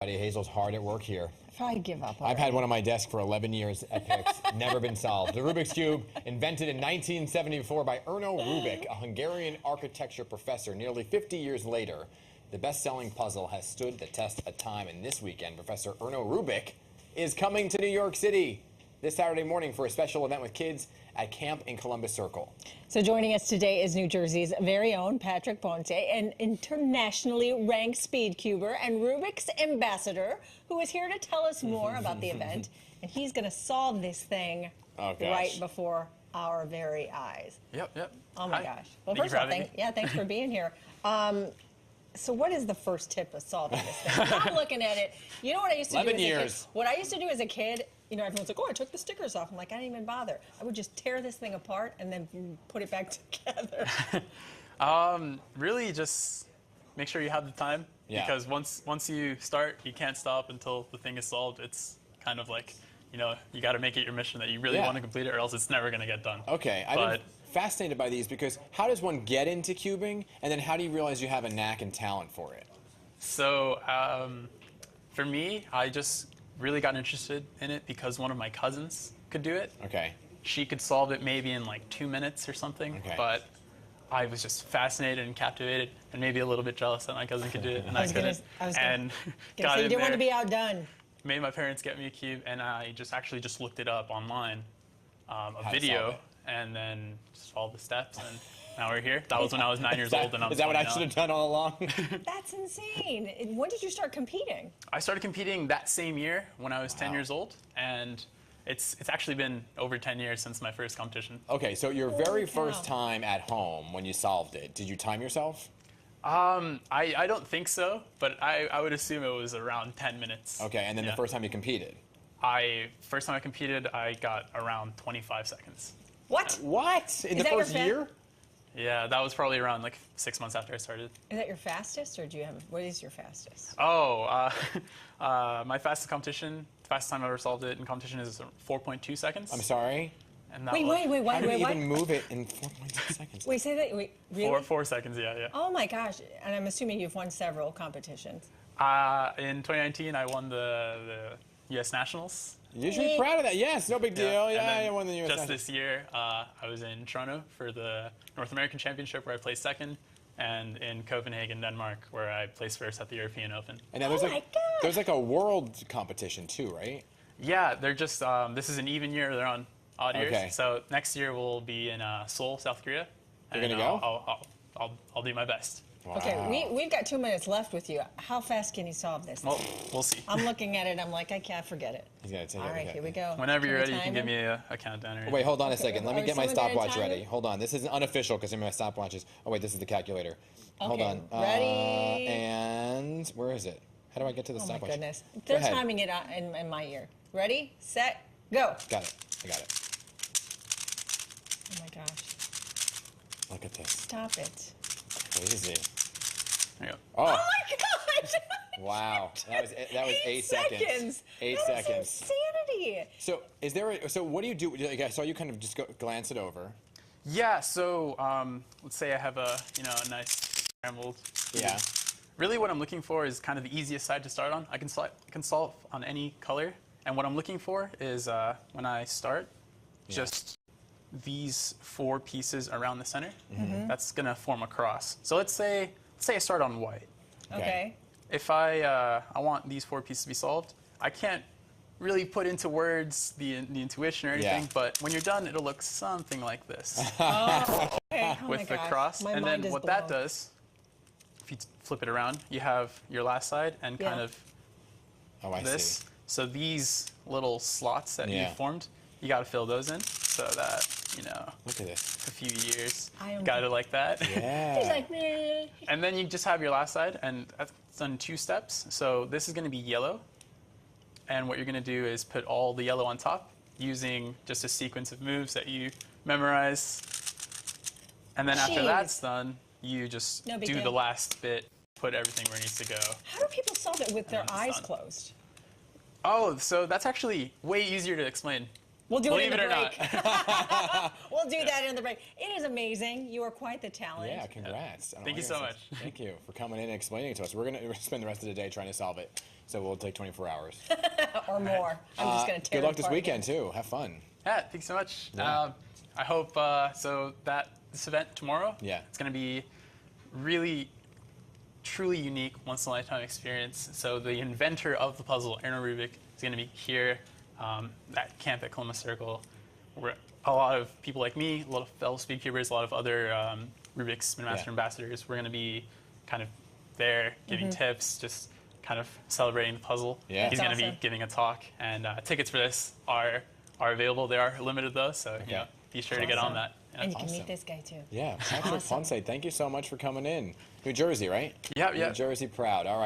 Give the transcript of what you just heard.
Hazel's hard at work here. I give up already. I've had one on my desk for 11 years at PIX, never been solved. The Rubik's Cube, invented in 1974 by Erno Rubik, a Hungarian architecture professor. Nearly 50 years later, the best-selling puzzle has stood the test of time. And this weekend, Professor Erno Rubik is coming to New York City this Saturday morning for a special event with kids at camp in Columbus Circle. So joining us today is New Jersey's very own Patrick Ponce, an internationally ranked Speedcuber and Rubik's ambassador, who is here to tell us more about the event. And he's going to solve this thing right before our very eyes. Yep. Oh my gosh. Well, first of all, thanks for being here. So what is the first tip of solving this thing? I'm looking at it. You know what I used to do as a kid? What I used to do as a kid, you know, everyone's like, oh, I took the stickers off. I'm like, I didn't even bother. I would just tear this thing apart and then put it back together. Really just make sure you have the time. Yeah. Because once you start, you can't stop until the thing is solved. It's kind of like, you know, you got to make it your mission that you really want to complete it, or else it's never going to get done. Okay. I've been fascinated by these because how does one get into cubing, and then how do you realize you have a knack and talent for it? So for me, I just really got interested in it because one of my cousins could do it. Okay. She could solve it maybe in like 2 minutes or something. Okay. But I was just fascinated and captivated, and maybe a little bit jealous that my cousin could do it, and I couldn't. And got in there. You didn't want to be outdone. Made my parents get me a cube, and I actually just looked it up online, a video, and then just followed the steps, and now we're here. That was when I was 9 years old, and I'm 29. Is that what I should have done all along? That's insane. When did you start competing? I started competing that same year when I was 10 years old, and it's actually been over 10 years since my first competition. Okay, so your very first time at home when you solved it, did you time yourself? I don't think so, but I would assume it was around 10 minutes. Okay, and then the first time you competed? First time I competed, I got around 25 seconds. What? What? In the first year? Yeah, that was probably around like 6 months after I started. Is that your fastest, or do you have, what is your fastest? Oh, my fastest time I ever solved it in competition is 4.2 seconds. I'm sorry? And that wait, how do you even move it in 4.2 seconds? Wait, say that, wait, really? 4 seconds, yeah. Oh my gosh, and I'm assuming you've won several competitions. In 2019, I won the U.S. Nationals. You should be proud of that. Yes, no big deal. Yeah, I won the U.S. Just this year, I was in Toronto for the North American Championship, where I placed second, and in Copenhagen, Denmark, where I placed first at the European Open. And now there's like a world competition too, right? Yeah, they're just this is an even year. They're on odd years. Okay. So next year we'll be in Seoul, South Korea. You're gonna go? I'll do my best. Wow. Okay, we've got 2 minutes left with you. How fast can you solve this? Well, we'll see. I'm looking at it. I'm like, I can't forget it. He's gonna take it. All right, here we go. Whenever you're ready, you can give me a countdown. Wait, hold on a second. Let me get my stopwatch ready. Hold on. This isn't unofficial because my stopwatch is. Oh wait, this is the calculator. Okay, hold on. Ready? And where is it? How do I get to the stopwatch? Oh my goodness. They're timing it in my ear. Ready, set, go. Got it. I got it. Oh my gosh. Look at this. Stop it. Crazy. There you go. Oh my gosh! Wow, that was 8 seconds. 8 seconds. That's insanity. So so what do you do? Like, I saw you kind of just glance it over. Yeah. So let's say I have a nice scrambled. Yeah. Really, what I'm looking for is kind of the easiest side to start on. I can solve on any color, and what I'm looking for is when I start, just these 4 pieces around the center. That's gonna form a cross. So let's say I start on white. Okay. If I want these 4 pieces to be solved, I can't really put into words the intuition or anything, but when you're done, it'll look something like this. Oh, okay. With the cross. And then what that does, if you flip it around, you have your last side and kind of this. So these little slots that you formed, you got to fill those in so that, look at this. A few years, got it like that. Yeah. He's like, meh. And then you just have your last side, and that's done 2 steps. So this is going to be yellow, and what you're going to do is put all the yellow on top using just a sequence of moves that you memorize. And then after that's done, you just do the last bit, put everything where it needs to go. How do people solve it with their eyes closed? Oh, so that's actually way easier to explain. We'll do it in the Believe it or break. We'll do that in the break. It is amazing. You are quite the talent. Yeah, congrats. Thank you so much. Thank you for coming in and explaining it to us. We're gonna spend the rest of the day trying to solve it, so we'll take 24 hours. Or more. I'm just going to tear Good luck it this apart weekend, too. Have fun. Yeah, thanks so much. Yeah. I hope this event tomorrow. Yeah. It's going to be really, truly unique, once in a lifetime experience. So the inventor of the puzzle, Erno Rubik, is going to be here at camp at Columbus Circle. Where a lot of people like me, a lot of fellow Speedcubers, a lot of other Rubik's Spin Master ambassadors, we're going to be kind of there giving tips, just kind of celebrating the puzzle. Yeah. He's going to be giving a talk, and tickets for this are available. They are limited though, so you know, be sure to get on that. Yeah. And you can meet this guy too. Yeah, Patrick Ponce, thank you so much for coming in. New Jersey, right? Yep, New Jersey proud. All right.